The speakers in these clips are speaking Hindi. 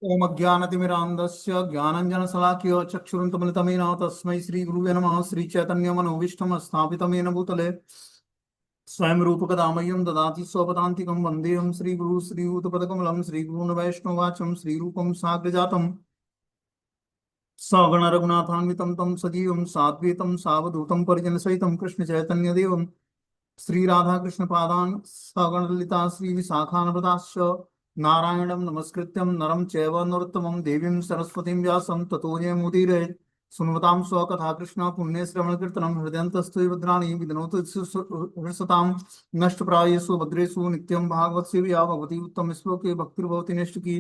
ओम अज्ञानतिमिरान्धस्य ज्ञानञ्जनशलाकया चक्षुरुन्मिलितमेन तस्मै श्रीगुरुवे नमः। श्रीचैतन्यमनोभीष्टं स्थापितं येन भूतले स्वयं रूपकदामह्यं ददाति स्वपदान्तिकं। वन्देऽहं श्रीगुरुं श्रीयुतपदकमलं श्रीगुरून् वैष्णवाचं श्रीरूपं साग्रजातं सगणरघुनाथान्वितं तं सजीवं साद्वैतं सावधूतं परिजनसहितं कृष्णचैतन्यदेवं श्रीराधाकृष्णपादान् सगणललिता श्रीविशाखान्विताश्च नारायणं नमस्कृत्यं नरं चैव नरोत्तमं देवीं सरस्वतीं व्यासं ततो जयमुदीरये। सुनवतां स्वकथा कृष्ण पुण्यश्रवणकीर्तनं हृदयन्तस्थु भद्राणि विघ्नोतु हृषतां नष्टप्रायेषु भद्रेषु नित्यं भागवत सेवया भगवती उत्तम श्लोके भक्तिर्भवति नैष्टिकी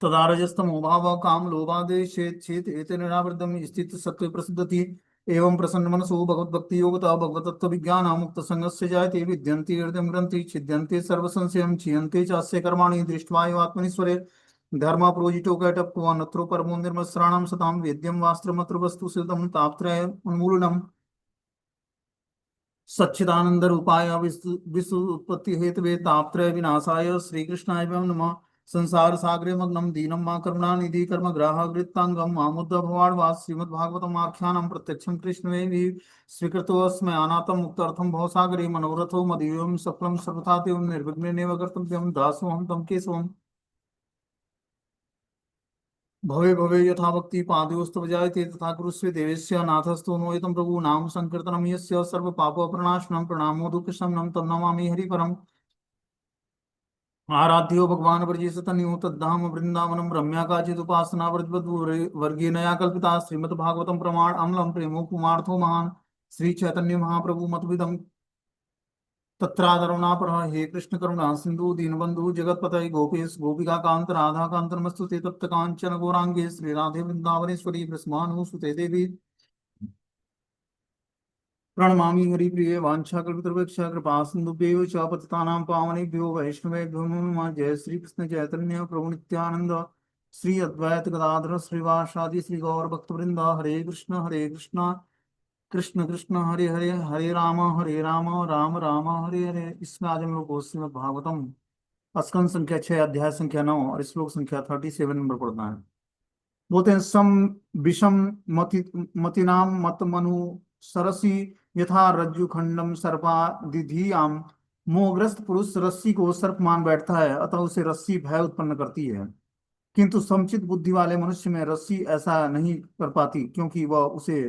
तदारजस्तमोभाव काम लोभादेश चेत एतन्नावृतम स्थित सत्व प्रसिद्धति एवं प्रसन्न मनसो भगवद्भक्ति योगता भगवतत्व विज्ञान मुक्त संगस्य जायते विद्यन्ते हृदय ग्रंथि छिद्यन्ते सर्व संशयं क्षीयन्ते चास्य कर्माणि दृष्ट्वा एव आत्मनीश्वरे धर्म प्रोजितो कैटप्वा नत्रो परमो निर्मस्राणां सतां वेद्यं वास्त्रमत्र वस्तु सिद्धं तापत्रय उन्मूलनम् सच्चिदानंद रूपाय विश्व उत्पत्ति हेतवे तापत्रय विनाशाय श्रीकृष्णाय वयं नमः। संसार सागरे मग्नं दीनं मा करुणानिधि कर्म ग्राहकृतांगम मामुद्ध भवाड्वास श्रीमद्भागवतम आख्यानं प्रत्यक्षं कृष्णवे स्वीकृतोऽस्मै अनाथं मुक्तार्थं भवसागरे मनोरथो मदीयं सफलं सर्वथा देवं निर्विघ्नेनैव कर्तव्यं दासोऽहं तं केशवम् भवे भवे यथा भक्ति पादयोस्तव जायते तथा कुरुष्वे देवेश्य नाथस्तु नोयतं प्रभु नाम संकीर्तनं यस्य सर्व पाप प्रणाशनं प्रणामो दुःखशमनं तं नमामि हरिपरम् आराध्यो भगवान् वर्जेशतन्यो तद्धाम वृंदावनं रम्या काचिदुपासना वर्गीनया कल्पिता श्रीमद्भागवतं प्रमाण अम्लं प्रेमो कुमार्थो महान् श्री चैतन्य महाप्रभु मतविदं तत्रादरुणापरः हे कृष्ण करुणा सिंधु दीनबंधु जगतपतये गोपेश गोपिका कांत राधा कांत नमस्तुते तप्त कांचन गौरांगे श्री राधे वृंदावनेश्वरी ब्रह्मानुसुते देवी प्रणमामि हरिप्रिये वाञ्छाकल्पतरुभ्यश्च कृपा सिन्धुभ्यो च पतितानां पावनेभ्यो वैष्णवेभ्यो नमो नमः। जय श्री कृष्ण चैतन्य प्रभु नित्यानंद श्री अद्वैत गदाधर श्रीवासादि श्री गौर भक्तवृंद हरे कृष्ण कृष्ण कृष्ण हरे हरे हरे राम राम राम हरे हरे। इसमें आज हम लोग श्रीमद् भागवतम स्कंद संख्या 6 अध्याय संख्या 9 और श्लोक संख्या 37 नंबर पढ़ना है। बोलते हैं सम विषम मतिनाम मत मनु सरसी यथा रज्जु खंडम सर्पा दिधियाम। मोहग्रस्त पुरुष रस्सी को सर्प मान बैठता है अतः उसे रस्सी भय उत्पन्न करती है, किंतु समुचित बुद्धि वाले मनुष्य में रस्सी ऐसा नहीं कर पाती क्योंकि वह उसे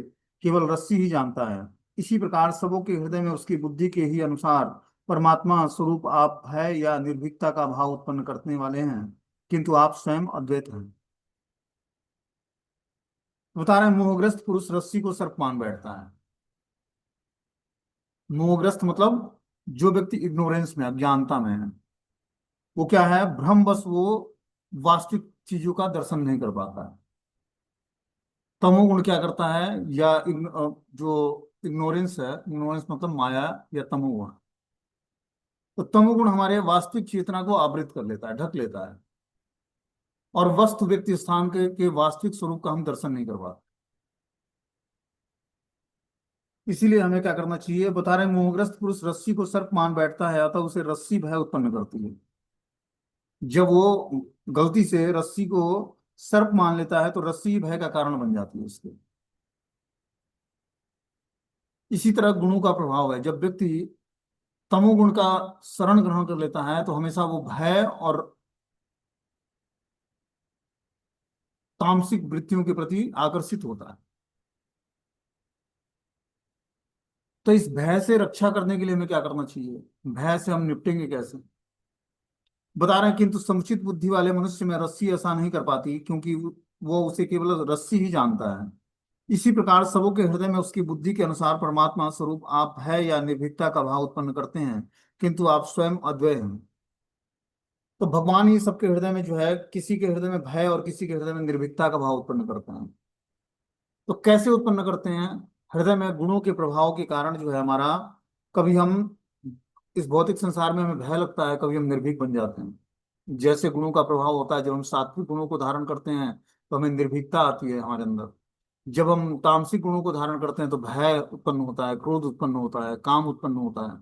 केवल रस्सी ही जानता है। इसी प्रकार सबों के हृदय में उसकी बुद्धि के ही अनुसार परमात्मा स्वरूप आप भय या निर्भीकता का भाव उत्पन्न करने वाले हैं, किंतु आप स्वयं अद्वैत हैं। बता रहे हैं मोहग्रस्त पुरुष रस्सी को सर्प मान बैठता है। मोहग्रस्त मतलब जो व्यक्ति इग्नोरेंस में अज्ञानता में है, वो क्या है, भ्रमवश वो वास्तविक चीजों का दर्शन नहीं कर पाता है। तमोगुण क्या करता है, या जो इग्नोरेंस है, इग्नोरेंस मतलब माया या तमोगुण, तो तमोगुण हमारे वास्तविक चेतना को आवृत कर लेता है, ढक लेता है, और वस्तु व्यक्ति स्थान के वास्तविक स्वरूप का हम दर्शन नहीं कर पाते। इसीलिए हमें क्या करना चाहिए, बता रहे हैं, मोहग्रस्त पुरुष रस्सी को सर्प मान बैठता है अतः उसे रस्सी भय उत्पन्न करती है। जब वो गलती से रस्सी को सर्प मान लेता है तो रस्सी भय का कारण बन जाती है उसके। इसी तरह गुणों का प्रभाव है, जब व्यक्ति तमोगुण का शरण ग्रहण कर लेता है तो हमेशा वो भय और तामसिक वृत्तियों के प्रति आकर्षित होता है। तो इस भय से रक्षा करने के लिए हमें क्या करना चाहिए, भय से हम निपटेंगे कैसे, बता रहे हैं, किंतु समुचित बुद्धि वाले मनुष्य में रस्सी ऐसा नहीं कर पाती क्योंकि वो उसे केवल रस्सी ही जानता है। इसी प्रकार सबों के हृदय में उसकी बुद्धि के अनुसार परमात्मा स्वरूप आप भय या निर्भीकता का भाव उत्पन्न करते हैं, किंतु आप स्वयं अद्वय हैं। तो भगवान ही सबके हृदय में जो है, किसी के हृदय में भय और किसी के हृदय में निर्भीकता का भाव उत्पन्न करते हैं। तो कैसे उत्पन्न करते हैं, हृदय में गुणों के प्रभाव के कारण जो है हमारा, कभी हम इस भौतिक संसार में हमें भय लगता है, कभी हम निर्भीक बन जाते हैं। जैसे गुणों का प्रभाव होता है, जब हम सात्विक गुणों को धारण करते हैं तो हमें निर्भीकता आती है हमारे अंदर। जब हम तामसिक गुणों को धारण करते हैं तो भय उत्पन्न होता है, क्रोध उत्पन्न होता है, काम उत्पन्न होता है।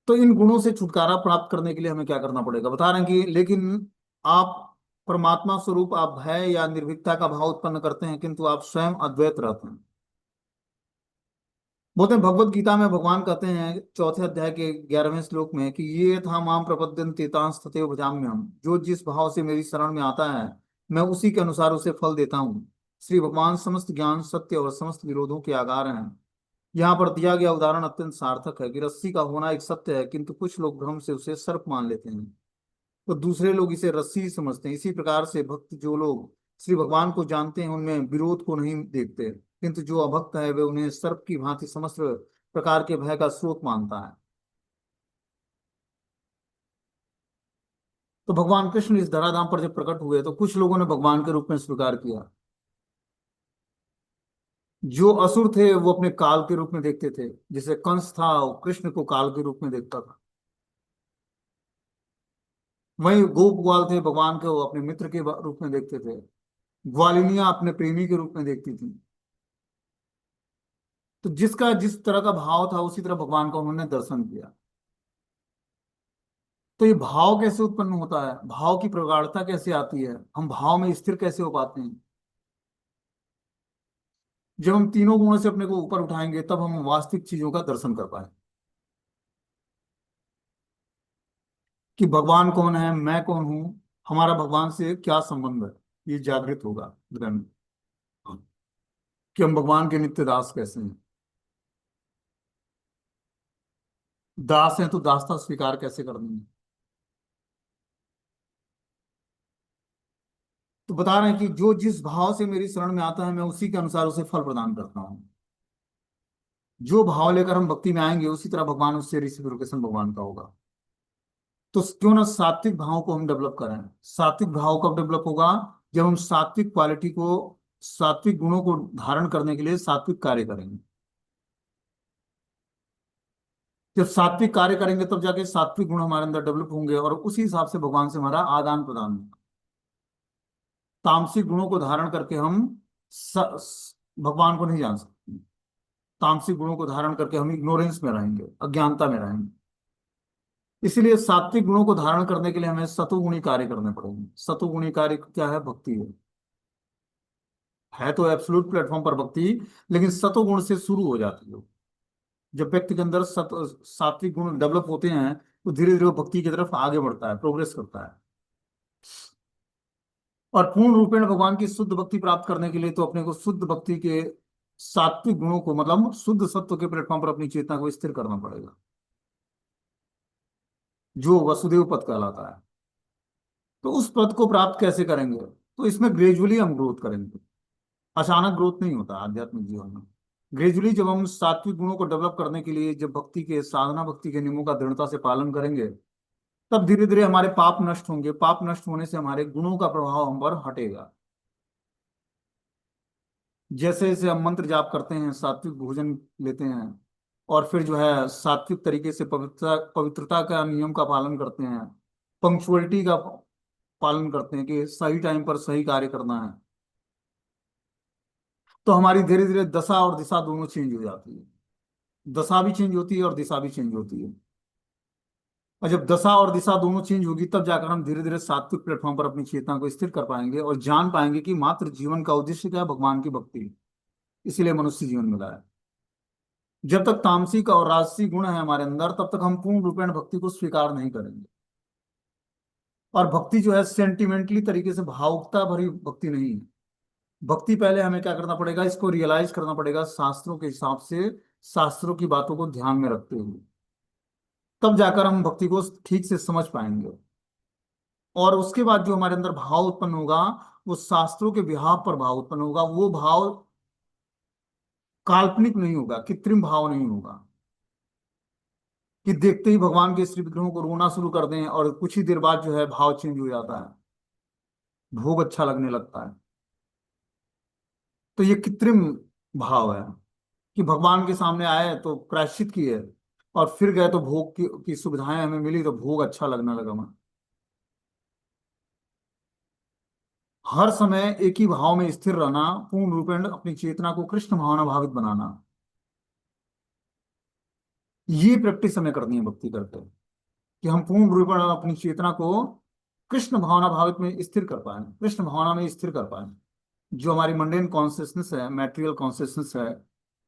तो इन गुणों से छुटकारा प्राप्त करने के लिए हमें क्या करना पड़ेगा, बता रहे हैं कि लेकिन आप परमात्मा स्वरूप आप भय या निर्भीकता का भाव उत्पन्न करते हैं, किंतु आप स्वयं अद्वैत रहते हैं। बोलते हैं भगवत गीता में भगवान कहते हैं चौथे अध्याय के 11वें श्लोक में कि ये था माम प्रपद्यन्ते तांस तथैव भजाम्यहम्, जो जिस भाव से मेरी शरण में आता है मैं उसी के अनुसार उसे फल देता हूँ। श्री भगवान समस्त ज्ञान सत्य और समस्त विरोधों के आधार हैं। यहाँ पर दिया गया उदाहरण अत्यंत सार्थक है कि रस्सी का होना एक सत्य है, किंतु कुछ लोग भ्रम से उसे सर्प मान लेते हैं, तो दूसरे लोग इसे रस्सी ही समझते हैं। इसी प्रकार से भक्त जो लोग श्री भगवान को जानते हैं उनमें विरोध को नहीं देखते, किंतु जो अभक्त है वे उन्हें सर्प की भांति समस्त प्रकार के भय का स्रोत मानता है। तो भगवान कृष्ण इस धराधाम पर जब प्रकट हुए तो कुछ लोगों ने भगवान के रूप में स्वीकार किया। जो असुर थे वो अपने काल के रूप में देखते थे, जैसे कंस था वो कृष्ण को काल के रूप में देखता था। वहीं गोप ग्वाल थे, भगवान को अपने मित्र के रूप में देखते थे। ग्वालिनियां अपने प्रेमी के रूप में देखती थी। तो जिसका जिस तरह का भाव था उसी तरह भगवान का उन्होंने दर्शन किया। तो ये भाव कैसे उत्पन्न होता है, भाव की प्रगाढ़ता कैसे आती है, हम भाव में स्थिर कैसे हो पाते हैं? जब हम तीनों गुणों से अपने को ऊपर उठाएंगे तब हम वास्तविक चीजों का दर्शन कर पाए कि भगवान कौन है, मैं कौन हूं, हमारा भगवान से क्या संबंध है। ये जागृत होगा हृदय में कि हम भगवान के नित्य दास कैसे हैं। दास हैं तो दासता स्वीकार कैसे करनी है। तो बता रहे हैं कि जो जिस भाव से मेरी शरण में आता है मैं उसी के अनुसार उसे फल प्रदान करता हूँ। जो भाव लेकर हम भक्ति में आएंगे उसी तरह भगवान उससे रिसिप्रोकेशन भगवान का होगा। तो क्यों ना सात्विक भाव को हम डेवलप करें। सात्विक भाव कब डेवलप होगा, जब हम सात्विक क्वालिटी को, सात्विक गुणों को धारण करने के लिए सात्विक कार्य करेंगे। जब सात्विक कार्य करेंगे तब जाके सात्विक गुण हमारे अंदर डेवलप होंगे और उसी हिसाब से भगवान से हमारा आदान प्रदान होगा। तामसिक गुणों को धारण करके हम भगवान को नहीं जान सकते। तामसिक गुणों को धारण करके हम इग्नोरेंस में रहेंगे, अज्ञानता में रहेंगे। इसलिए सात्विक गुणों को धारण करने के लिए हमें सतुगुणी कार्य करने पड़ेंगे। सतुगुणी कार्य क्या है, भक्ति है तो एब्सोल्यूट प्लेटफॉर्म पर भक्ति, लेकिन सतुगुण से शुरू हो जाती है। जब व्यक्ति के अंदर सात्विक गुण डेवलप होते हैं तो धीरे धीरे वो भक्ति की तरफ आगे बढ़ता है, प्रोग्रेस करता है। और पूर्ण रूपेण भगवान की शुद्ध भक्ति प्राप्त करने के लिए तो अपने को शुद्ध भक्ति के सात्विक गुणों को, मतलब शुद्ध सत्व के प्लेटफॉर्म पर अपनी चेतना को स्थिर करना पड़ेगा, जो वसुदेव पद कहलाता है। तो उस पद को प्राप्त कैसे करेंगे, तो इसमें ग्रेजुअली हम ग्रोथ करेंगे। अचानक ग्रोथ नहीं होता आध्यात्मिक जीवन में। ग्रेजुअली जब हम सात्विक गुणों को डेवलप करने के लिए जब भक्ति के, साधना भक्ति के नियमों का दृढ़ता से पालन करेंगे तब धीरे धीरे हमारे पाप नष्ट होंगे। पाप नष्ट होने से हमारे गुणों का प्रभाव हम पर हटेगा। जैसे जैसे हम मंत्र जाप करते हैं, सात्विक भोजन लेते हैं और फिर जो है सात्विक तरीके से पवित्रता पवित्रता का नियम का पालन करते हैं, पंक्चुअलिटी का पालन करते हैं कि सही टाइम पर सही कार्य करना है, तो हमारी धीरे धीरे दशा और दिशा दोनों चेंज हो जाती है। दशा भी चेंज होती है और दिशा भी चेंज होती है। और जब दशा और दिशा दोनों चेंज होगी तब जाकर हम धीरे धीरे सात्विक प्लेटफॉर्म पर अपनी चेतना को स्थिर कर पाएंगे और जान पाएंगे कि मात्र जीवन का उद्देश्य क्या है, भगवान की भक्ति। इसीलिए मनुष्य जीवन मिला है। जब तक तामसिक और राजसी गुण है हमारे अंदर तब तक हम पूर्ण रूपेण भक्ति को स्वीकार नहीं करेंगे। और भक्ति जो है सेंटिमेंटली तरीके से भावुकता भरी भक्ति नहीं है। भक्ति पहले हमें क्या करना पड़ेगा, इसको रियलाइज करना पड़ेगा शास्त्रों के हिसाब से, शास्त्रों की बातों को ध्यान में रखते हुए। तब जाकर हम भक्ति को ठीक से समझ पाएंगे। और उसके बाद जो हमारे अंदर भाव उत्पन्न होगा वो शास्त्रों के बिहाव पर भाव उत्पन्न होगा। वो भाव काल्पनिक नहीं होगा, कृत्रिम भाव नहीं होगा कि देखते ही भगवान के श्री विग्रहों को रोना शुरू कर दें और कुछ ही देर बाद जो है भाव चेंज हो जाता है, भोग अच्छा लगने लगता है। तो ये कृत्रिम भाव है कि भगवान के सामने आए तो प्रायश्चित किए और फिर गए तो भोग की सुविधाएं हमें मिली तो भोग अच्छा लगने लगा हमें। हर समय एक ही भाव में स्थिर रहना, पूर्ण रूपेण अपनी चेतना को कृष्ण भावना भावित बनाना। ये प्रैक्टिस हमें करनी है भक्ति करते, कि हम पूर्ण रूपेण अपनी चेतना को कृष्ण भावना भावित में स्थिर कर पाए, कृष्ण भावना में स्थिर कर पाए। जो हमारी मंडेन कॉन्शियसनेस है, मैटेरियल कॉन्शियसनेस है,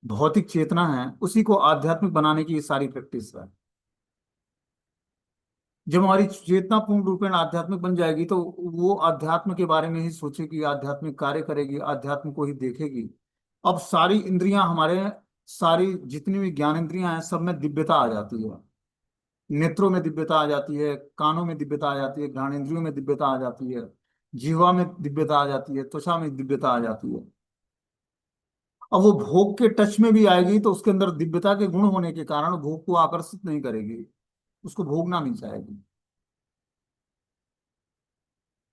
भौतिक चेतना है, उसी को आध्यात्मिक बनाने की ये सारी प्रैक्टिस है। जब हमारी चेतना पूर्ण रूपेण आध्यात्मिक बन जाएगी तो वो अध्यात्म के बारे में ही सोचेगी, आध्यात्मिक कार्य करेगी, अध्यात्म को ही देखेगी। अब सारी इंद्रियां हमारे, सारी जितनी भी ज्ञान इंद्रियां हैं, सब में दिव्यता आ जाती है। नेत्रों में दिव्यता आ जाती है, कानों में दिव्यता आ जाती है, घ्राणेंद्रियों में दिव्यता आ जाती है, जीवा में दिव्यता आ जाती है, त्वचा में दिव्यता आ जाती है। अब वो भोग के टच में भी आएगी तो उसके अंदर दिव्यता के गुण होने के कारण भोग को आकर्षित नहीं करेगी, उसको भोगना नहीं चाहेगी।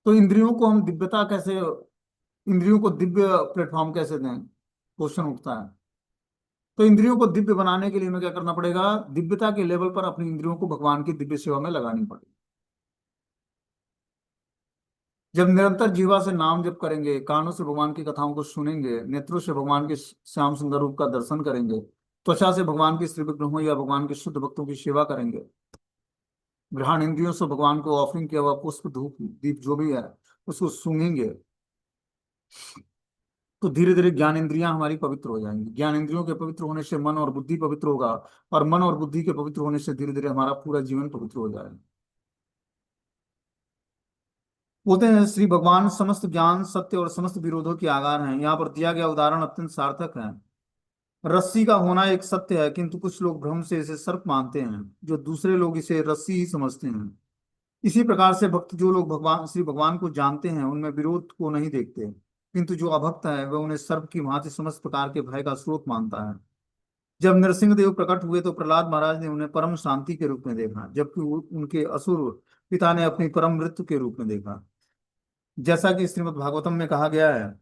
तो इंद्रियों को हम दिव्यता कैसे, इंद्रियों को दिव्य प्लेटफॉर्म कैसे दें, क्वेश्चन उठता है। तो इंद्रियों को दिव्य बनाने के लिए हमें क्या करना पड़ेगा, दिव्यता के लेवल पर अपनी इंद्रियों को भगवान की दिव्य सेवा में लगानी पड़ेगी। जब निरंतर जीवा से नाम जप करेंगे, कानों से भगवान की कथाओं को सुनेंगे, नेत्रों से भगवान के श्याम सुंदर रूप का दर्शन करेंगे, त्वचा से भगवान के श्री विग्रहों या भगवान के शुद्ध भक्तों की सेवा करेंगे, ग्रहण इंद्रियों से भगवान को ऑफरिंग किया हुआ पुष्प धूप दीप जो भी है उसको सूंघेंगे, तो धीरे धीरे ज्ञान इंद्रियां हमारी पवित्र हो जाएंगी। ज्ञान इंद्रियों के पवित्र होने से मन और बुद्धि पवित्र होगा, और मन और बुद्धि के पवित्र होने से धीरे धीरे हमारा पूरा जीवन पवित्र हो जाएगा। बोलते हैं श्री भगवान समस्त ज्ञान सत्य और समस्त विरोधों के आधार हैं। यहाँ पर दिया गया उदाहरण अत्यंत सार्थक है। रस्सी का होना एक सत्य है, किंतु कुछ लोग भ्रम से इसे सर्प मानते हैं, जो दूसरे लोग इसे रस्सी ही समझते हैं। इसी प्रकार से भक्त जो लोग भगवान श्री भगवान को जानते हैं उनमें विरोध को नहीं देखते, किंतु जो अभक्त है वह उन्हें सर्प की भांति समस्त प्रकार के भय का स्रोत मानता है। जब नरसिंह देव प्रकट हुए तो प्रहलाद महाराज ने उन्हें परम शांति के रूप में देखा, जबकि उनके असुर पिता ने अपनी परम मृत्यु के रूप में देखा। जैसा कि श्रीमद् भागवतम में कहा गया है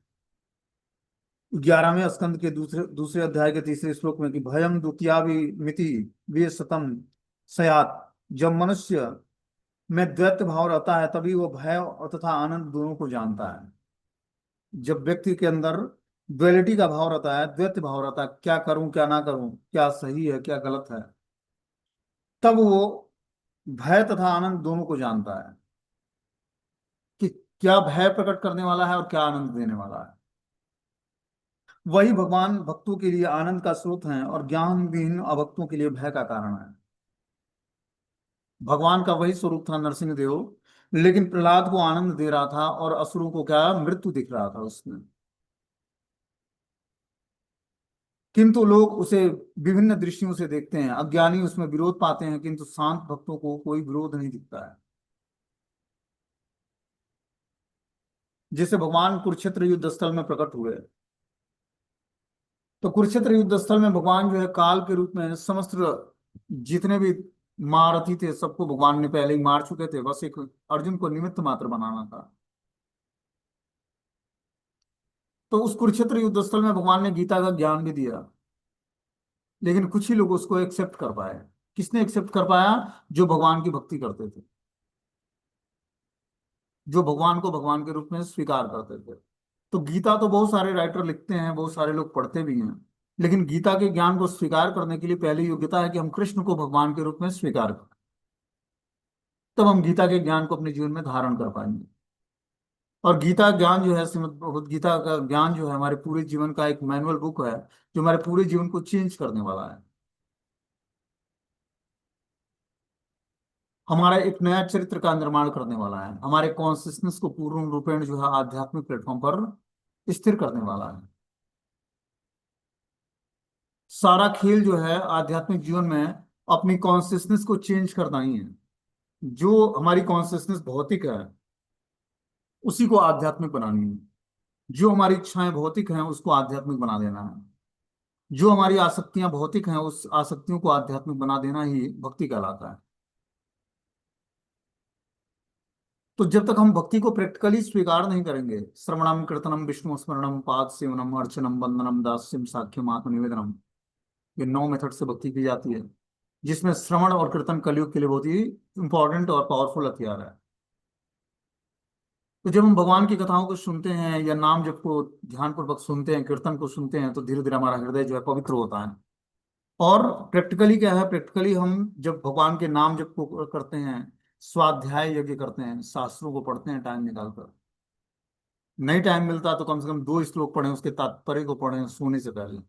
11वें स्कंद के दूसरे दूसरे अध्याय के तीसरे श्लोक में, कि भयम द्वितीया मिति वे सतम सयात। जब मनुष्य में द्वैत भाव रहता है तभी वो भय और तथा आनंद दोनों को जानता है। जब व्यक्ति के अंदर द्वैलिटी का भाव रहता है, द्वैत भाव रहता है, क्या करूं क्या ना करूं, क्या सही है क्या गलत है, तब वो भय तथा आनंद दोनों को जानता है, कि क्या भय प्रकट करने वाला है और क्या आनंद देने वाला है। वही भगवान भक्तों के लिए आनंद का स्रोत है और ज्ञान विहीन अभक्तों के लिए भय का कारण है। भगवान का वही स्वरूप था नरसिंह देव, लेकिन प्रहलाद को आनंद दे रहा था और असुरों को क्या, मृत्यु दिख रहा था उसमें। किंतु लोग उसे विभिन्न दृष्टियों से देखते हैं, अज्ञानी उसमें विरोध पाते हैं, किंतु शांत भक्तों को कोई विरोध नहीं दिखता है। जैसे भगवान कुरुक्षेत्र युद्ध स्थल में प्रकट हुए, तो कुरुक्षेत्र युद्ध स्थल में भगवान जो है काल के रूप में समस्त जितने भी महारथी थे सबको भगवान ने पहले ही मार चुके थे, बस एक अर्जुन को निमित्त मात्र बनाना था। तो उस कुरुक्षेत्र युद्ध स्थल में भगवान ने गीता का ज्ञान भी दिया, लेकिन कुछ ही लोग उसको एक्सेप्ट कर पाए। किसने एक्सेप्ट कर पाया, जो भगवान की भक्ति करते थे, जो भगवान को भगवान के रूप में स्वीकार करते थे। तो गीता तो बहुत सारे राइटर लिखते हैं, बहुत सारे लोग पढ़ते भी हैं, लेकिन गीता के ज्ञान को स्वीकार करने के लिए पहली योग्यता है कि हम कृष्ण को भगवान के रूप में स्वीकार करें, तब हम गीता के ज्ञान को अपने जीवन में धारण कर पाएंगे। और गीता ज्ञान जो है, श्रीमद् भगवद गीता का ज्ञान जो है, हमारे पूरे जीवन का एक मैनुअल बुक है, जो हमारे पूरे जीवन को चेंज करने वाला है। हमारा एक नया चरित्र का निर्माण करने वाला है, हमारे कॉन्सियसनेस को पूर्ण रूपेण जो है आध्यात्मिक प्लेटफॉर्म पर स्थिर करने वाला है। सारा खेल जो है आध्यात्मिक जीवन में अपनी कॉन्सियसनेस को चेंज करना ही है। जो हमारी कॉन्सियसनेस भौतिक है उसी को आध्यात्मिक बनानी है, जो हमारी इच्छाएं भौतिक हैं उसको आध्यात्मिक बना देना है, जो हमारी आसक्तियां भौतिक हैं उस आसक्तियों को आध्यात्मिक बना देना ही भक्ति कहलाता है। तो जब तक हम भक्ति को प्रैक्टिकली स्वीकार नहीं करेंगे, श्रवणम कीर्तनम विष्णु स्मरणम पाद सेवनम अर्चनम वंदनम दास्यम साख्यम आत्मनिवेदनम, ये 9 मेथड से भक्ति की जाती है, जिसमें श्रवण और कीर्तन कलयुग के लिए बहुत ही इंपॉर्टेंट और पावरफुल हथियार है। तो जब हम भगवान की कथाओं को सुनते हैं या नाम जप को ध्यान पूर्वक सुनते हैं, कीर्तन को सुनते हैं, तो धीरे धीरे हमारा हृदय जो है पवित्र होता है, और प्रैक्टिकली क्या है, प्रैक्टिकली हम जब भगवान के नाम जब को करते हैं, स्वाध्याय यज्ञ करते हैं, शास्त्रों को पढ़ते हैं टाइम निकालकर, नहीं टाइम मिलता तो कम से कम 2 श्लोक पढ़ें, उसके तात्पर्य को पढ़ें सोने से पहले।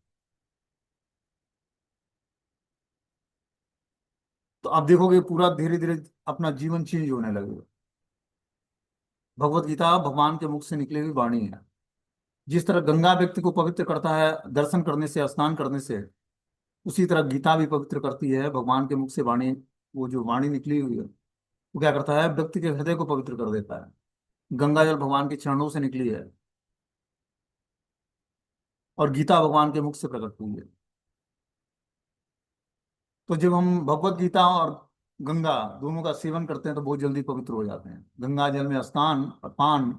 तो आप देखोगे पूरा धीरे धीरे अपना जीवन चेंज होने लगेगा। भगवत गीता भगवान के मुख से निकली हुई वाणी है। जिस तरह गंगा व्यक्ति को पवित्र करता है दर्शन करने से, स्नान करने से, उसी तरह गीता भी पवित्र करती है भगवान के मुख से वाणी। वो जो वाणी निकली हुई है वो क्या करता है, व्यक्ति के हृदय को पवित्र कर देता है। गंगा जल भगवान के चरणों से निकली है और गीता भगवान के मुख से प्रकट हुई है। तो जब हम भगवत गीता और गंगा दोनों का सेवन करते हैं तो बहुत जल्दी पवित्र हो जाते हैं। गंगा जल में स्नान और पान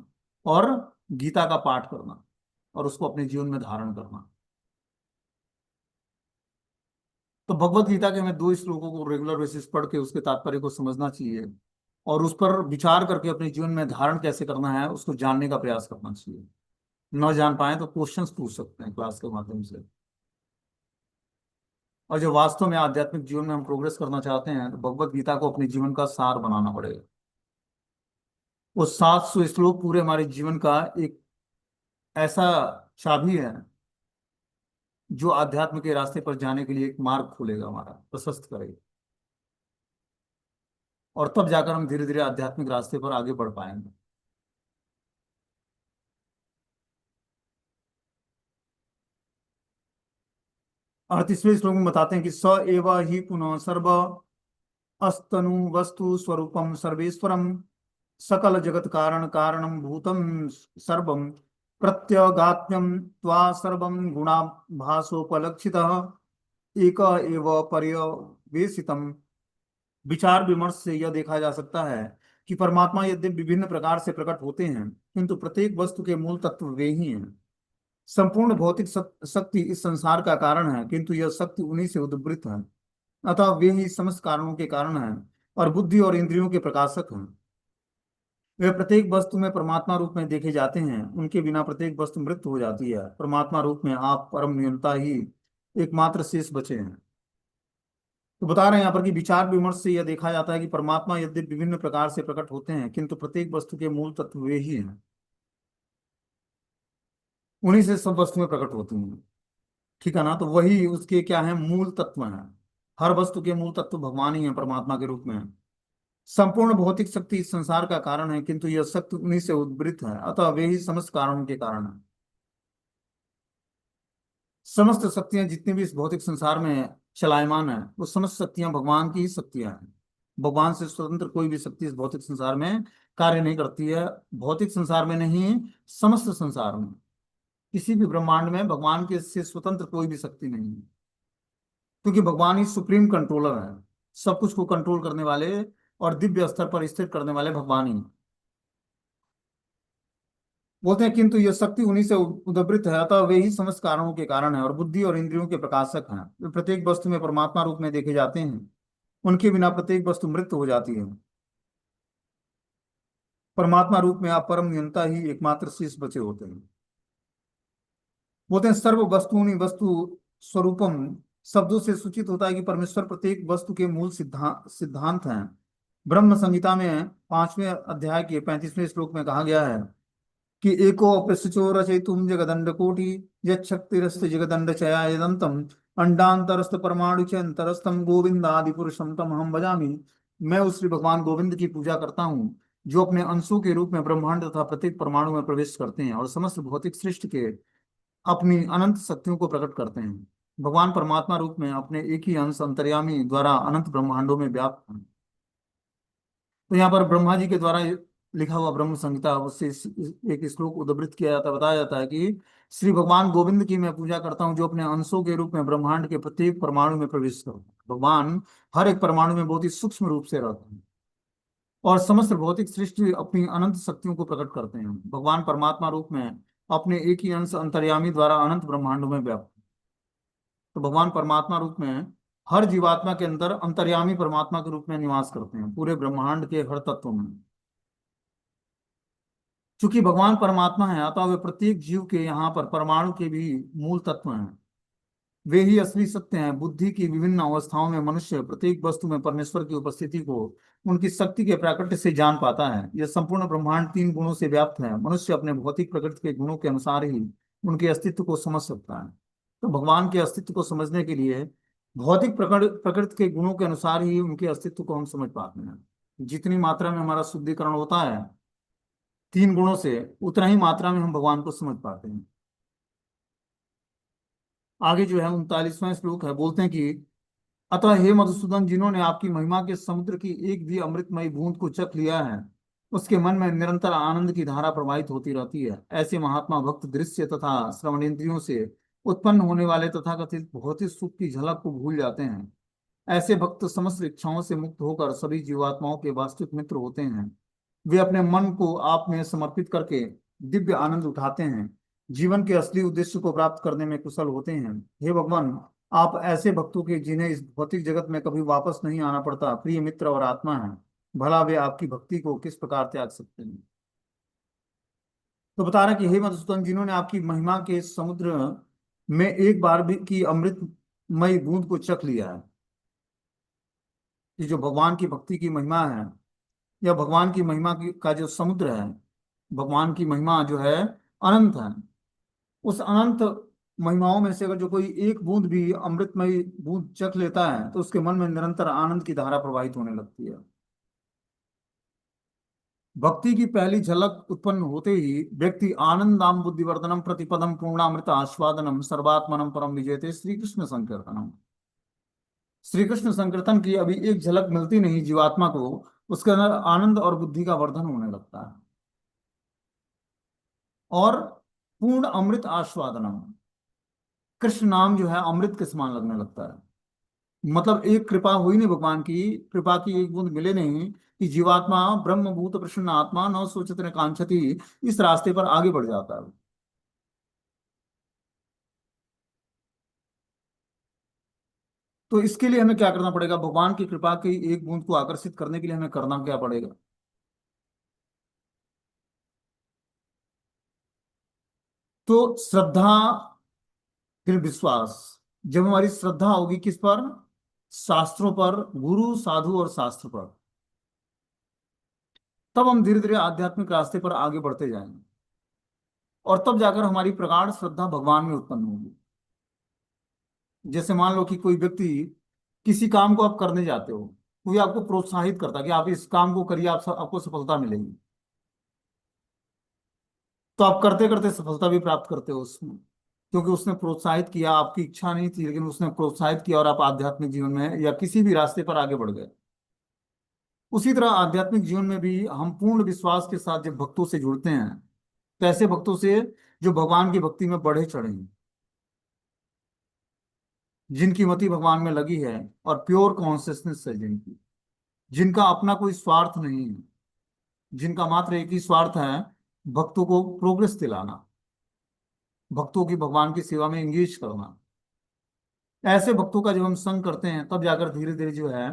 और गीता का पाठ करना और उसको अपने जीवन में धारण करना। तो भगवत गीता के हमें 2 श्लोकों को रेगुलर बेसिस पढ़ के उसके तात्पर्य को समझना चाहिए और उस पर विचार करके अपने जीवन में धारण कैसे करना है उसको जानने का प्रयास करना चाहिए। न जान पाए तो क्वेश्चंस पूछ सकते हैं क्लास के माध्यम से। और जो वास्तव में आध्यात्मिक जीवन में हम प्रोग्रेस करना चाहते हैं तो भगवत गीता को अपने जीवन का सार बनाना पड़ेगा। वो 700 श्लोक पूरे हमारे जीवन का एक ऐसा चाबी है जो आध्यात्म के रास्ते पर जाने के लिए एक मार्ग खोलेगा, हमारा प्रशस्त करेगा, और तब जाकर हम धीरे धीरे आध्यात्मिक रास्ते पर आगे बढ़ पाएंगे। 38वें श्लोक में बताते हैं कि स एव ही पुनः सर्व अस्तनु वस्तु स्वरूपम सर्वेश्वरम सकल जगत कारण कारणम भूतम सर्वम प्रत्यगात्म्यम त्वा सर्वम गुणाभासोपलक्षितः एक एव पर्यवेसितम। विचार विमर्श से यह देखा जा सकता है कि परमात्मा यद्यपि विभिन्न प्रकार से प्रकट होते हैं किंतु प्रत्येक वस्तु के मूल तत्व वे ही हैं। संपूर्ण भौतिक शक्ति इस संसार का कारण है किंतु यह शक्ति उन्हीं से उद्भूत है, अतः वे ही समस्त कारणों के कारण हैं और बुद्धि और इंद्रियों के प्रकाशक हैं। वे प्रत्येक वस्तु में परमात्मा रूप में देखे जाते हैं, उनके बिना प्रत्येक वस्तु मृत हो जाती है। परमात्मा रूप में आप परम नियंता ही एकमात्र शेष बचे हैं। तो बता रहे हैं यहाँ पर कि विचार विमर्श से यह देखा जाता है कि परमात्मा यद्यपि विभिन्न प्रकार से प्रकट होते हैं किंतु प्रत्येक वस्तु के मूल तत्व वे ही हैं, उन्हीं से सब वस्तुएं प्रकट होती हैं। ठीक है ना, तो वही उसके क्या है, मूल तत्व हैं। हर वस्तु के मूल तत्व भगवान ही है, परमात्मा के रूप में है। संपूर्ण भौतिक शक्ति इस संसार का कारण है किंतु यह शक्ति उन्हीं से उद्भूत है, अतः वे ही समस्त कारणों के कारण है। समस्त शक्तियां जितनी भी इस भौतिक संसार में चलायमान है वो समस्त शक्तियां भगवान की ही शक्तियां हैं। भगवान से स्वतंत्र कोई भी शक्ति इस भौतिक संसार में कार्य नहीं करती है। भौतिक संसार में नहीं, समस्त संसार में, किसी भी ब्रह्मांड में भगवान के से स्वतंत्र कोई भी शक्ति नहीं है, क्योंकि भगवान ही सुप्रीम कंट्रोलर है। सब कुछ को कंट्रोल करने वाले और दिव्य स्तर पर स्थित करने वाले भगवान ही हैं। बोलते हैं किंतु यह शक्ति उन्हीं से उद्भूत है, अतः वे ही समस्त कारणों के कारण है और बुद्धि और इंद्रियों के प्रकाशक हैं। वे प्रत्येक वस्तु में परमात्मा रूप में देखे जाते हैं, उनके बिना प्रत्येक वस्तु मृत हो जाती है। परमात्मा रूप में आप परम नियंता ही एकमात्र शेष बचे होते हैं। बोलते हैं सर्व वस्तुनि वस्तु स्वरूपम शब्दों से सूचित होता है कि परमेश्वर प्रत्येक वस्तु के मूल सिद्धांत हैं। ब्रह्म संहिता में 5वें अध्याय के 35वें श्लोक में कहा गया है कि एको अपृष्ठो रचयितुम जगदंड कोटि यच्छक्तिरस्त जगदंड चया यदंतम अंडांतरस्थ परमाणु च अंतरस्थम गोविंदादि पुरुषम तम हम भजामि। मैं उस श्री भगवान गोविंद की पूजा करता हूँ जो अपने अंशों के रूप में ब्रह्मांड तथा प्रत्येक परमाणु में प्रवेश करते हैं और समस्त भौतिक सृष्टि के अपनी अनंत शक्तियों को प्रकट करते हैं। भगवान परमात्मा रूप में अपने एक ही अंश अंतर्यामी द्वारा अनंत ब्रह्मांडों में व्याप्त हैं। तो यहाँ पर ब्रह्मा जी के द्वारा लिखा हुआ ब्रह्म संहिता, उससे एक श्लोक उद्धृत किया जाता, बताया जाता है कि श्री भगवान गोविंद की मैं पूजा करता हूँ जो अपने अंशों के रूप में ब्रह्मांड के प्रत्येक परमाणु में प्रवेश करते हैं। भगवान हर एक परमाणु में बहुत ही सूक्ष्म रूप से रहते हैं और समस्त भौतिक सृष्टि अपनी अनंत शक्तियों को प्रकट करते हैं। भगवान परमात्मा रूप में अपने एक ही अंश अंतर्यामी द्वारा अनंत ब्रह्मांडों में व्याप्त। तो भगवान परमात्मा रूप में हर जीवात्मा के अंदर अंतर्यामी परमात्मा के रूप में निवास करते हैं, पूरे ब्रह्मांड के हर तत्व में। चूंकि भगवान परमात्मा है अतः वे प्रत्येक जीव के यहाँ पर परमाणु के भी मूल तत्व हैं। वे ही असली सत्य हैं। बुद्धि की विभिन्न अवस्थाओं में मनुष्य प्रत्येक वस्तु में परमेश्वर की उपस्थिति को उनकी शक्ति के प्राकट्य से जान पाता है। यह संपूर्ण ब्रह्मांड तीन गुणों से व्याप्त है। मनुष्य अपने भौतिक प्रकृति के गुणों के अनुसार ही उनके अस्तित्व को समझ सकता है। तो भगवान के अस्तित्व को समझने के लिए भौतिक प्रकृति के गुणों के अनुसार ही उनके अस्तित्व को हम समझ पाते हैं। जितनी मात्रा में हमारा शुद्धिकरण होता है तीन गुणों से, उतना ही मात्रा में हम भगवान को समझ पाते हैं। आगे जो है 39वां श्लोक है, बोलते हैं कि अतः हे मधुसूदन, जिन्होंने आपकी महिमा के समुद्र की एक भी अमृतमयी बूंद को चख लिया है, उसके मन में निरंतर आनंद की धारा प्रवाहित होती रहती है। ऐसे महात्मा भक्त दृश्य तथा श्रवणेन्द्रियों से उत्पन्न होने वाले तथाकथित भौतिक सुख की झलक को भूल जाते हैं। ऐसे भक्त समस्त इच्छाओं से मुक्त होकर सभी जीवात्माओं के वास्तविक मित्र होते हैं। वे अपने मन को आप में समर्पित करके दिव्य आनंद उठाते हैं, जीवन के असली उद्देश्य को प्राप्त करने में कुशल होते हैं। हे भगवान, आप ऐसे भक्तों के जिन्हें इस भौतिक जगत में कभी वापस नहीं आना पड़ता प्रिय मित्र और आत्मा है, भला वे आपकी भक्ति को किस प्रकार त्याग सकते हैं। तो बता रहा कि हे मधुसूदन, जिन्होंने आपकी महिमा के समुद्र में एक बार भी की अमृतमयी बूंद को चख लिया है, कि जो भगवान की भक्ति की महिमा है, या भगवान की महिमा की का जो समुद्र है, भगवान की महिमा जो है अनंत है। उस अनंत महिमाओं में से अगर जो कोई एक बूंद भी अमृतमय बूंद चख लेता है तो उसके मन में निरंतर आनंद की धारा प्रवाहित होने लगती है। भक्ति की पहली झलक उत्पन्न होते ही व्यक्ति आनंदाम बुद्धिवर्धनम प्रतिपदम पूर्णामृत आस्वादनम सर्वात्मनम परम विजयते श्री कृष्ण संकीर्तनम। श्री कृष्ण संकीर्तन की अभी एक झलक मिलती नहीं जीवात्मा को, उसके अंदर आनंद और बुद्धि का वर्धन होने लगता है। और पूर्ण अमृत आस्वादनम, कृष्ण नाम जो है अमृत के समान लगने लगता है। मतलब एक कृपा हुई नहीं, भगवान की कृपा की एक बूंद मिले नहीं कि जीवात्मा ब्रह्म भूत प्रसन्न आत्मा न सोचत न कांक्षति, इस रास्ते पर आगे बढ़ जाता है। तो इसके लिए हमें क्या करना पड़ेगा, भगवान की कृपा की एक बूंद को आकर्षित करने के लिए हमें करना क्या पड़ेगा। तो श्रद्धा, फिर विश्वास। जब हमारी श्रद्धा होगी किस पर, शास्त्रों पर, गुरु साधु और शास्त्र पर, तब हम धीरे धीरे आध्यात्मिक रास्ते पर आगे बढ़ते जाएंगे। और तब जाकर हमारी प्रगाढ़ श्रद्धा भगवान में उत्पन्न होगी। जैसे मान लो कि कोई व्यक्ति, किसी काम को आप करने जाते हो, कोई आपको प्रोत्साहित करता है कि आप इस काम को करिए, आपको सफलता मिलेगी, तो आप करते करते सफलता भी प्राप्त करते हो उसमें, क्योंकि उसने प्रोत्साहित किया। आपकी इच्छा नहीं थी लेकिन उसने प्रोत्साहित किया और आप आध्यात्मिक जीवन में या किसी भी रास्ते पर आगे बढ़ गए। उसी तरह आध्यात्मिक जीवन में भी हम पूर्ण विश्वास के साथ जब भक्तों से जुड़ते हैं, तो ऐसे भक्तों से जो भगवान की भक्ति में बढ़े चढ़े हैं, जिनकी मति भगवान में लगी है और प्योर कॉन्सियसनेस है जिनकी, जिनका अपना कोई स्वार्थ नहीं है, जिनका मात्र एक ही स्वार्थ है, भक्तों को प्रोग्रेस दिलाना, भक्तों की भगवान की सेवा में एंगेज करना। ऐसे भक्तों का जब हम संग करते हैं तब जाकर धीरे धीरे जो है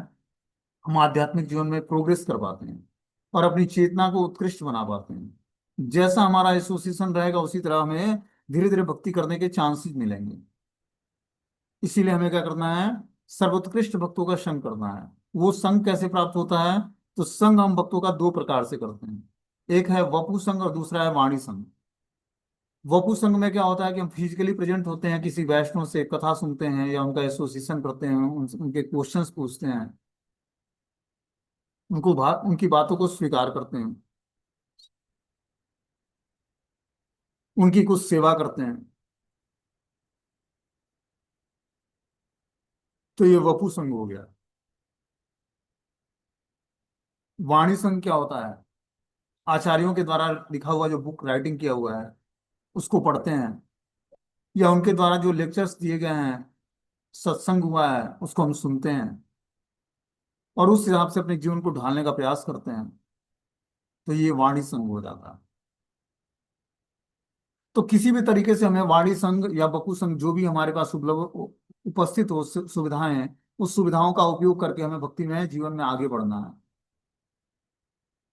हम आध्यात्मिक जीवन में प्रोग्रेस कर पाते हैं और अपनी चेतना को उत्कृष्ट बना पाते हैं। जैसा हमारा एसोसिएशन रहेगा उसी तरह हमें धीरे धीरे भक्ति करने के चांसेस मिलेंगे। इसीलिए हमें क्या करना है, सर्वोत्कृष्ट भक्तों का संग करना है। वो संग कैसे प्राप्त होता है, तो संग हम भक्तों का दो प्रकार से करते हैं। एक है वपु संघ और दूसरा है वाणी संघ। वपु संघ में क्या होता है कि हम फिजिकली प्रेजेंट होते हैं, किसी वैष्णव से कथा सुनते हैं या उनका एसोसिएशन करते हैं, उनके क्वेश्चंस पूछते हैं, उनकी बातों को स्वीकार करते हैं, उनकी कुछ सेवा करते हैं। तो ये वपु संघ हो गया। वाणी संघ क्या होता है, आचार्यों के द्वारा लिखा हुआ जो बुक राइटिंग किया हुआ है उसको पढ़ते हैं, या उनके द्वारा जो लेक्चर्स दिए गए हैं, सत्संग हुआ है उसको हम सुनते हैं और उस हिसाब से अपने जीवन को ढालने का प्रयास करते हैं। तो ये वाणी संघ हो जाता है। तो किसी भी तरीके से हमें वाणी संघ या बपू संघ जो भी हमारे पास उपस्थित हो सुविधाएं हैं, उस सुविधाओं का उपयोग करके हमें भक्ति में जीवन में आगे बढ़ना है।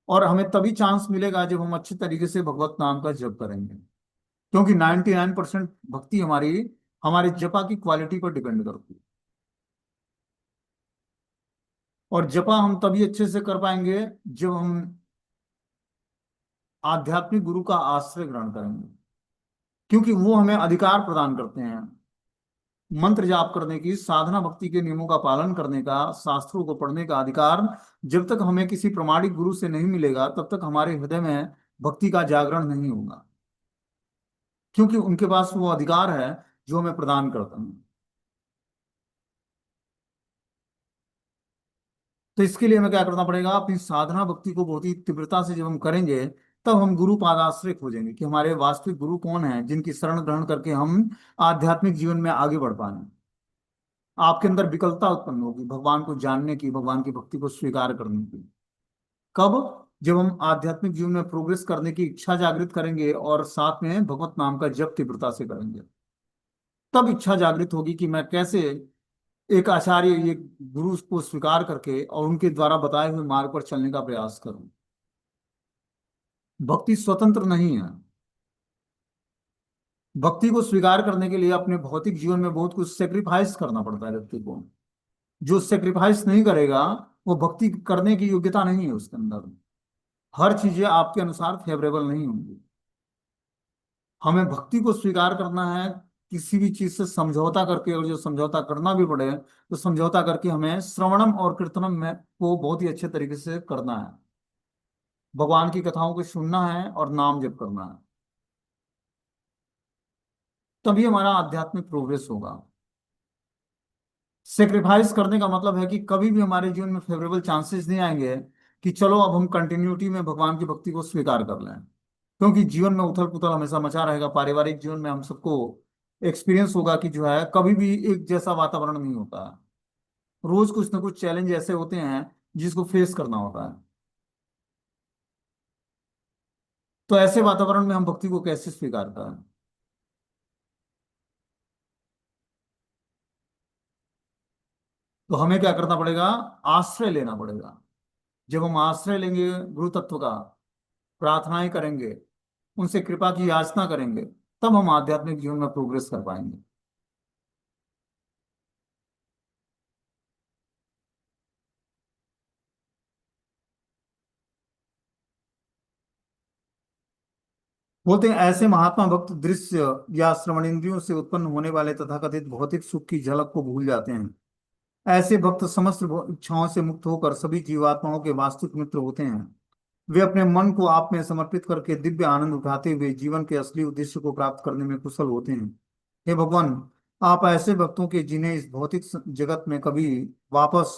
और हमें तभी चांस मिलेगा जब हम अच्छी तरीके से भगवत नाम का जप करेंगे, क्योंकि 99% भक्ति हमारी हमारे जपा की क्वालिटी पर डिपेंड करती है। और जपा हम तभी अच्छे से कर पाएंगे जब हम आध्यात्मिक गुरु का आश्रय ग्रहण करेंगे, क्योंकि वो हमें अधिकार प्रदान करते हैं मंत्र जाप करने की, साधना भक्ति के नियमों का पालन करने का, शास्त्रों को पढ़ने का अधिकार। जब तक हमें किसी प्रमाणिक गुरु से नहीं मिलेगा तब तक हमारे हृदय में भक्ति का जागरण नहीं होगा, क्योंकि उनके पास वो अधिकार है जो हमें प्रदान करते हैं। तो इसके लिए हमें क्या करना पड़ेगा, अपनी साधना भक्ति को बहुत ही तीव्रता से जब हम करेंगे तब हम गुरु पादाश्रय खोजेंगे कि हमारे वास्तविक गुरु कौन है, जिनकी शरण ग्रहण करके हम आध्यात्मिक जीवन में आगे बढ़ पाए। आपके अंदर विकलता उत्पन्न होगी भगवान को जानने की, भगवान की भक्ति को स्वीकार करने की। कब? जब हम आध्यात्मिक जीवन में प्रोग्रेस करने की इच्छा जागृत करेंगे और साथ में भगवत नाम का जप तीव्रता से करेंगे, तब इच्छा जागृत होगी कि मैं कैसे एक आचार्य, ये गुरु को स्वीकार करके और उनके द्वारा बताए हुए मार्ग पर चलने का प्रयास करूं। भक्ति स्वतंत्र नहीं है। भक्ति को स्वीकार करने के लिए अपने भौतिक जीवन में बहुत कुछ सेक्रीफाइस करना पड़ता है व्यक्ति को। जो सेक्रीफाइस नहीं करेगा वो भक्ति करने की योग्यता नहीं है उसके अंदर। हर चीजें आपके अनुसार फेवरेबल नहीं होंगी। हमें भक्ति को स्वीकार करना है, किसी भी चीज से समझौता करके, और जो समझौता करना भी पड़े तो समझौता करके हमें श्रवणम और कीर्तनम में को बहुत ही अच्छे तरीके से करना है। भगवान की कथाओं को सुनना है और नाम जप करना है, तभी हमारा आध्यात्मिक प्रोग्रेस होगा। सेक्रीफाइस करने का मतलब है कि कभी भी हमारे जीवन में फेवरेबल चांसेस नहीं आएंगे कि चलो अब हम कंटिन्यूटी में भगवान की भक्ति को स्वीकार कर लें, क्योंकि जीवन में उथल पुथल हमेशा मचा रहेगा। पारिवारिक जीवन में हम सबको एक्सपीरियंस होगा कि जो है कभी भी एक जैसा वातावरण नहीं होता है। रोज कुछ ना कुछ चैलेंज ऐसे होते हैं जिसको फेस करना होता है। तो ऐसे वातावरण में हम भक्ति को कैसे स्वीकार करें? तो हमें क्या करना पड़ेगा, आश्रय लेना पड़ेगा। जब हम आश्रय लेंगे गुरु तत्व का, प्रार्थनाएं करेंगे, उनसे कृपा की याचना करेंगे, तब हम आध्यात्मिक जीवन में प्रोग्रेस कर पाएंगे। बोलते हैं ऐसे महात्मा भक्त दृश्य या श्रवण इंद्रियों से उत्पन्न होने वाले तथाकथित भौतिक सुख की झलक को भूल जाते हैं। ऐसे भक्त समस्त इच्छाओं से मुक्त होकर सभी जीवात्माओं के वास्तविक मित्र होते हैं। वे अपने मन को आप में समर्पित करके दिव्य आनंद उठाते हुए जीवन के असली उद्देश्य को प्राप्त करने में कुशल होते हैं। हे भगवान, आप ऐसे भक्तों के जिन्हें इस भौतिक जगत में कभी वापस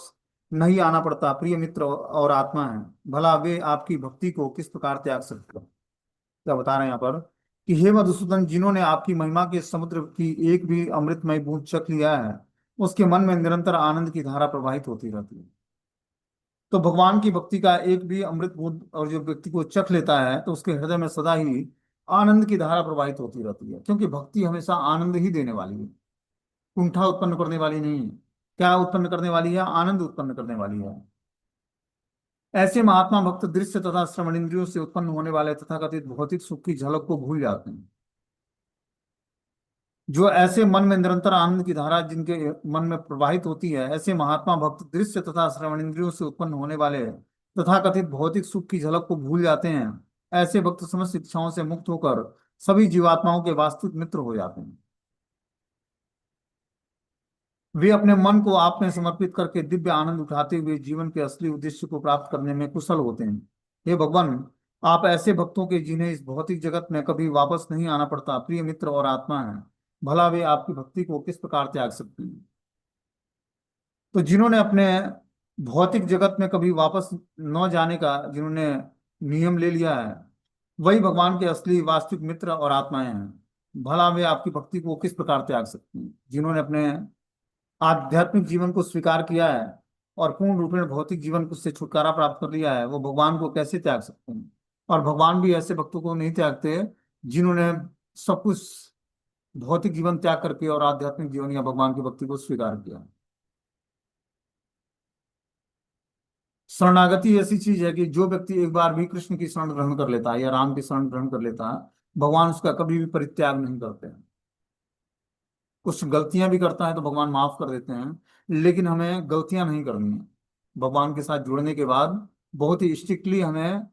नहीं आना पड़ता प्रिय मित्र और आत्मा है, भला वे आपकी भक्ति को किस प्रकार त्याग सकते हैं? क्या बता रहे हैं यहाँ पर कि हे मधुसूदन, जिन्होंने आपकी महिमा के समुद्र की एक भी अमृतमय बूंद चख लिया है, उसके मन में निरंतर आनंद की धारा प्रवाहित होती रहती है। तो भगवान की भक्ति का एक भी अमृत बूंद और जो व्यक्ति को चख लेता है तो उसके हृदय में सदा ही आनंद की धारा प्रवाहित होती रहती है, क्योंकि भक्ति हमेशा आनंद ही देने वाली है, कुंठा उत्पन्न करने वाली नहीं है। क्या उत्पन्न करने वाली है? आनंद उत्पन्न करने वाली है। ऐसे महात्मा भक्त दृश्य तथा श्रवण इंद्रियों से उत्पन्न होने वाले तथाकथित भौतिक सुख की झलक को भूल जाते हैं। जो ऐसे मन में निरंतर आनंद की धारा जिनके मन में प्रवाहित होती है, ऐसे महात्मा भक्त दृश्य तथा श्रवण इंद्रियों से उत्पन्न होने वाले तथाकथित भौतिक सुख की झलक को भूल जाते हैं। ऐसे भक्त समस्त इच्छाओं से मुक्त होकर सभी जीवात्माओं के वास्तविक मित्र हो जाते हैं। वे अपने मन को आप में समर्पित करके दिव्य आनंद उठाते हुए जीवन के असली उद्देश्य को प्राप्त करने में कुशल होते हैं। हे भगवान, आप ऐसे भक्तों के जिन्हें इस भौतिक जगत में कभी वापस नहीं आना पड़ता प्रिय मित्र और आत्मा है, भला वे आपकी भक्ति को किस प्रकार त्याग सकते हैं? तो जिन्होंने अपने भौतिक जगत में कभी वापस न जाने का जिन्होंने नियम ले लिया है, वही भगवान के असली वास्तविक मित्र और आत्माएं हैं। भला वे आपकी भक्ति को किस प्रकार त्याग सकते हैं? जिन्होंने अपने आध्यात्मिक जीवन को स्वीकार किया है और पूर्ण रूप में भौतिक जीवन से छुटकारा प्राप्त कर लिया है, वो भगवान को कैसे त्याग सकते हैं? और भगवान भी ऐसे भक्तों को नहीं त्यागते जिन्होंने सब कुछ भौतिक जीवन त्याग करके और आध्यात्मिक जीवन या भगवान की भक्ति को स्वीकार किया। शरणागति ऐसी चीज है कि जो व्यक्ति एक बार भी कृष्ण की शरण ग्रहण कर लेता है या राम की शरण ग्रहण कर लेता है, भगवान उसका कभी भी परित्याग नहीं करते हैं। कुछ गलतियां भी करता है तो भगवान माफ कर देते हैं, लेकिन हमें गलतियां नहीं करनी है। भगवान के साथ जुड़ने के बाद बहुत ही स्ट्रिक्टली हमें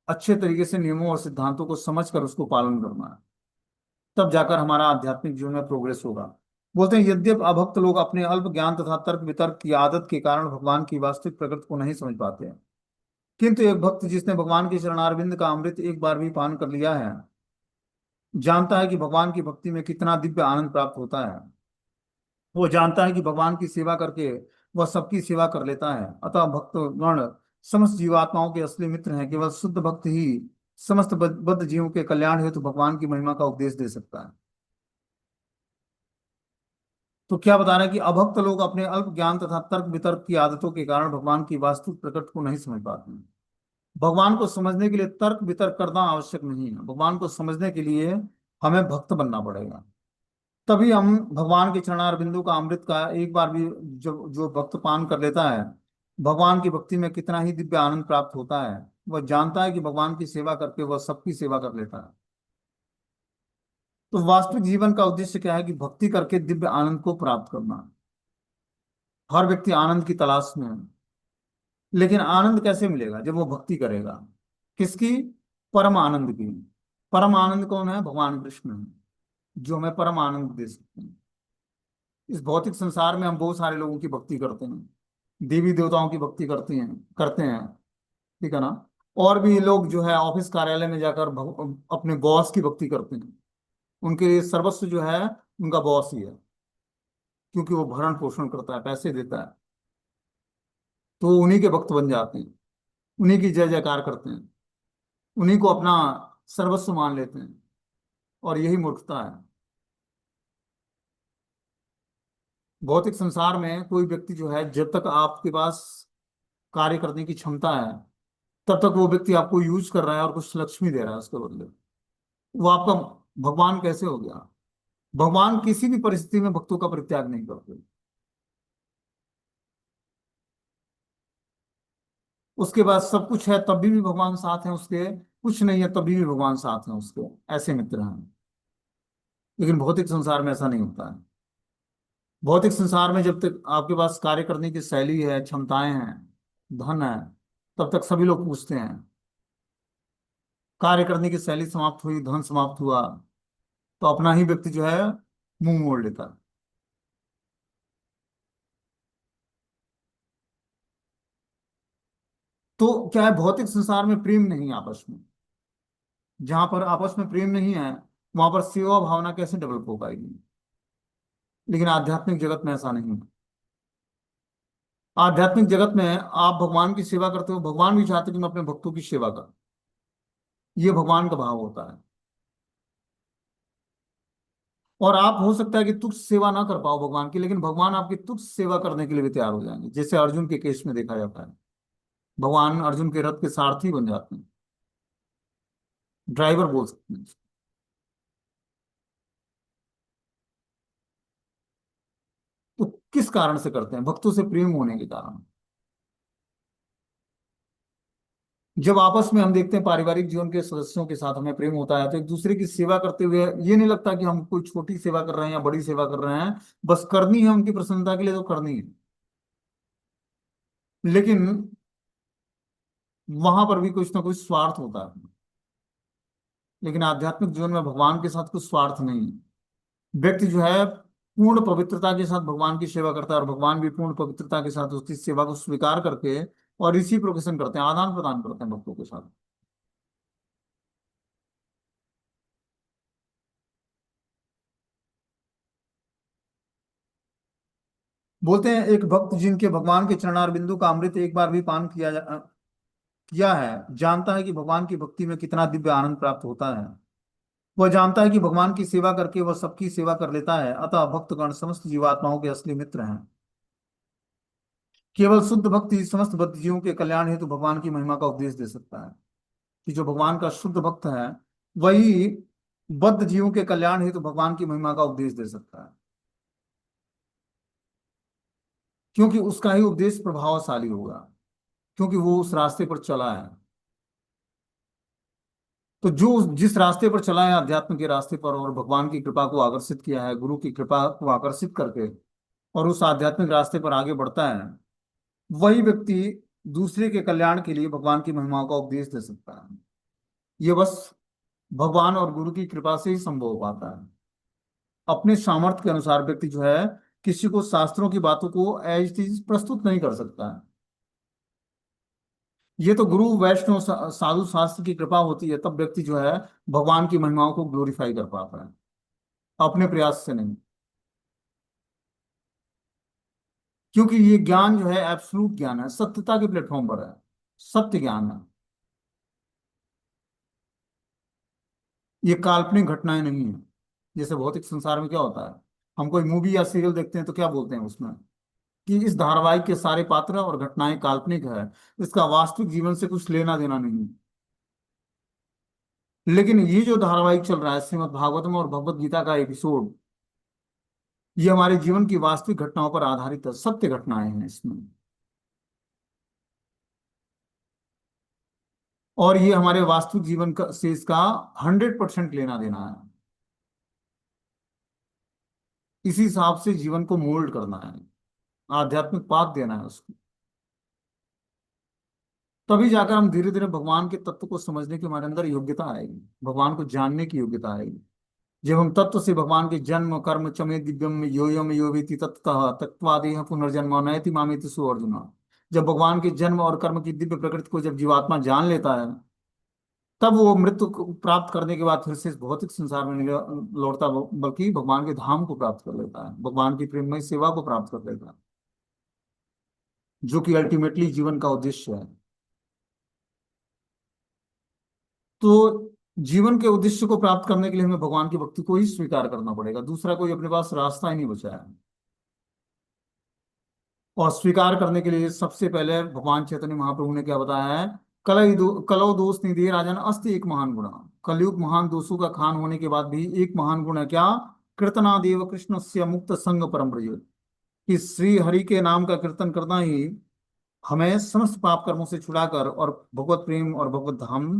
अच्छे तरीके से नियमों और सिद्धांतों को समझकर उसको पालन करना है, तब जाकर हमारा आध्यात्मिक जीवन में प्रोग्रेस होगा। बोलते हैं यद्यप अभक्त लोग अपने अल्प ज्ञान तथा तर्क वितर्क की आदत के कारण भगवान की वास्तविक प्रकृति को नहीं समझ पाते हैं, किंतु एक भक्त जिसने भगवान के चरणारविंद का अमृत एक बार भी पान कर लिया है, जानता है कि भगवान की भक्ति में कितना दिव्य आनंद प्राप्त होता है। वो जानता है कि भगवान की सेवा करके वह सबकी सेवा कर लेता है। अतः भक्तगण समस्त जीवात्माओं के असली मित्र हैं। केवल शुद्ध भक्त ही समस्त बद्ध जीवों के कल्याण हेतु भगवान की महिमा का उपदेश दे सकता है। तो क्या बता रहे हैं कि अभक्त लोग अपने अल्प ज्ञान तथा तर्क वितर्क की आदतों के कारण भगवान की वास्तविक प्रकृति को नहीं समझ पाते हैं। भगवान को समझने के लिए तर्क वितर्क करना आवश्यक नहीं है। भगवान को समझने के लिए हमें भक्त बनना पड़ेगा, तभी हम भगवान के चरणार बिंदु का अमृत का एक बार भी जो जो भक्त पान कर लेता है, भगवान की भक्ति में कितना ही दिव्य आनंद प्राप्त होता है। वह जानता है कि भगवान की सेवा करके वह सबकी सेवा कर लेता है। तो वास्तविक जीवन का उद्देश्य क्या है कि भक्ति करके दिव्य आनंद को प्राप्त करना। हर व्यक्ति आनंद की तलाश में है, लेकिन आनंद कैसे मिलेगा? जब वो भक्ति करेगा। किसकी? परम आनंद की। परम आनंद कौन है? भगवान कृष्ण है, जो हमें परम आनंद दे सकते हैं। इस भौतिक संसार में हम बहुत सारे लोगों की भक्ति करते हैं, देवी देवताओं की भक्ति करते हैं, ठीक है ना। और भी लोग जो है ऑफिस कार्यालय में जाकर अपने बॉस की भक्ति करते हैं। उनके लिए सर्वस्व जो है उनका बॉस ही है, क्योंकि वो भरण पोषण करता है, पैसे देता है। तो वो उन्हीं के भक्त बन जाते हैं, उन्हीं की जय जयकार करते हैं, उन्हीं को अपना सर्वस्व मान लेते हैं। और यही मूर्खता है। भौतिक संसार में कोई व्यक्ति जो है, जब तक आपके पास कार्य करने की क्षमता है, तब तक वो व्यक्ति आपको यूज कर रहा है और कुछ लक्ष्मी दे रहा है उसके बदले। वो आपका भगवान कैसे हो गया? भगवान किसी भी परिस्थिति में भक्तों का परित्याग नहीं करते। उसके बाद सब कुछ है तब भी भगवान साथ है उसके, कुछ नहीं है तभी भी भगवान साथ है उसके। ऐसे मित्र हैं। लेकिन भौतिक संसार में ऐसा नहीं होता है। भौतिक संसार में जब तक आपके पास कार्य करने की शैली है, क्षमताएं हैं, धन है, तब तक सभी लोग पूछते हैं। कार्य करने की शैली समाप्त हुई, धन समाप्त हुआ, तो अपना ही व्यक्ति जो है मुंह मोड़ लेता है। तो क्या है, भौतिक संसार में प्रेम नहीं है आपस में। जहां पर आपस में प्रेम नहीं है, वहां पर सेवा भावना कैसे डेवलप हो पाएगी? लेकिन आध्यात्मिक जगत में ऐसा नहीं है। आध्यात्मिक जगत में आप भगवान की सेवा करते हो, भगवान भी चाहते हैं कि मैं अपने भक्तों की सेवा करूं। ये भगवान का भाव होता है। और आप हो सकता है कि तुच्छ सेवा ना कर पाओ भगवान की, लेकिन भगवान आपकी तुच्छ सेवा करने के लिए भी तैयार हो जाएंगे, जैसे अर्जुन के केस में देखा जाता है। भगवान अर्जुन के रथ के सारथी बन जाते हैं, ड्राइवर बोल सकते हैं। तो किस कारण से करते हैं? भक्तों से प्रेम होने के कारण। जब आपस में हम देखते हैं पारिवारिक जीवन के सदस्यों के साथ हमें प्रेम होता है, तो एक दूसरे की सेवा करते हुए ये नहीं लगता कि हम कोई छोटी सेवा कर रहे हैं या बड़ी सेवा कर रहे हैं। बस करनी है उनकी प्रसन्नता के लिए तो करनी है। लेकिन वहां पर भी कुछ ना कुछ स्वार्थ होता है। लेकिन आध्यात्मिक जीवन में भगवान के साथ कुछ स्वार्थ नहीं है। व्यक्ति जो है पूर्ण पवित्रता के साथ भगवान की सेवा करता है, और भगवान भी पूर्ण पवित्रता के साथ उसकी सेवा को स्वीकार करके और इसी प्रोग्रेशन करते हैं, आदान प्रदान करते हैं भक्तों के साथ। बोलते हैं एक भक्त जिनके भगवान के चरणार बिंदु का अमृत एक बार भी पान किया है, जानता है कि भगवान की भक्ति में कितना दिव्य आनंद प्राप्त होता है। वह जानता है कि भगवान की सेवा करके वह सबकी सेवा कर लेता है। अतः भक्तगण समस्त जीवात्माओं के असली मित्र हैं। केवल शुद्ध भक्ति समस्त बद्ध जीवों के कल्याण हेतु भगवान की महिमा का उपदेश दे सकता है। कि जो भगवान का शुद्ध भक्त है, वही बद्ध जीवों के कल्याण हेतु भगवान की महिमा का उपदेश दे सकता है, क्योंकि उसका ही उपदेश प्रभावशाली होगा, क्योंकि वो उस रास्ते पर चला है। तो जो जिस रास्ते पर चला है अध्यात्म के रास्ते पर, और भगवान की कृपा को आकर्षित किया है, गुरु की कृपा को आकर्षित करके, और उस आध्यात्मिक रास्ते पर आगे बढ़ता है, वही व्यक्ति दूसरे के कल्याण के लिए भगवान की महिमाओं का उपदेश दे सकता है। ये बस भगवान और गुरु की कृपा से ही संभव हो पाता है। अपने सामर्थ्य के अनुसार व्यक्ति जो है किसी को शास्त्रों की बातों को एज इट इज प्रस्तुत नहीं कर सकता है। ये तो गुरु वैष्णव साधु शास्त्र की कृपा होती है, तब व्यक्ति जो है भगवान की महिमाओं को ग्लोरीफाई कर पाता है, अपने प्रयास से नहीं। क्योंकि ये ज्ञान जो है एब्सोल्यूट ज्ञान है, सत्यता के प्लेटफॉर्म पर है, सत्य ज्ञान है। ये काल्पनिक घटनाएं नहीं है। जैसे भौतिक संसार में क्या होता है, हम कोई मूवी या सीरियल देखते हैं तो क्या बोलते हैं उसमें, कि इस धारावाहिक के सारे पात्र और घटनाएं काल्पनिक है, इसका वास्तविक जीवन से कुछ लेना देना नहीं। लेकिन ये जो धारावाहिक चल रहा है श्रीमद् भागवतम और भगवत गीता का एपिसोड, ये हमारे जीवन की वास्तविक घटनाओं पर आधारित है, सत्य घटनाएं हैं इसमें। और ये हमारे वास्तविक जीवन का से इसका 100% लेना देना है। इसी हिसाब से जीवन को मोल्ड करना है, आध्यात्मिक पाठ देना है उसको। तभी जाकर हम धीरे धीरे भगवान के तत्व को समझने की हमारे अंदर योग्यता आएगी, भगवान को जानने की योग्यता आएगी। जब हम तत्व से भगवान के जन्म कर्म चमे दिव्यम योयम योवेति तत्तः तत्वादेह पुनर्जन्म नयति मामेति सो अर्जुन। जब भगवान के जन्म और कर्म की दिव्य प्रकृति को जब जीवात्मा जान लेता है, तब वो मृत्यु को प्राप्त करने के बाद फिर से इस भौतिक संसार में नहीं लौटता, बल्कि भगवान के धाम को प्राप्त कर लेता है, भगवान की प्रेममय सेवा को प्राप्त कर लेता है, जो कि अल्टीमेटली जीवन का उद्देश्य है। तो जीवन के उद्देश्य को प्राप्त करने के लिए हमें भगवान की भक्ति को ही स्वीकार करना पड़ेगा, दूसरा कोई अपने पास रास्ता ही नहीं बचा है। और स्वीकार करने के लिए सबसे पहले भगवान चैतन्य महाप्रभु ने क्या बताया है, कलो दोष निधि राजन अस्ति एक महान गुण। कलयुग महान दोषों का खान होने के बाद भी एक महान गुण है, क्या? कीर्तनादेव कृष्ण से मुक्त संग परम ब्रज। कि श्री हरि के नाम का कीर्तन करना ही हमें समस्त पाप कर्मों से छुड़ाकर और भगवत प्रेम और भगवत धाम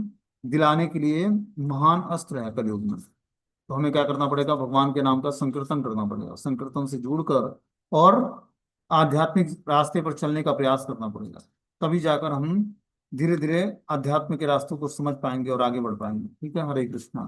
दिलाने के लिए महान अस्त्र है कलयुग में। तो हमें क्या करना पड़ेगा, भगवान के नाम का संकीर्तन करना पड़ेगा, संकीर्तन से जुड़कर और आध्यात्मिक रास्ते पर चलने का प्रयास करना पड़ेगा। तभी जाकर हम धीरे धीरे अध्यात्म के रास्तों को समझ पाएंगे और आगे बढ़ पाएंगे। ठीक है, हरे कृष्णा।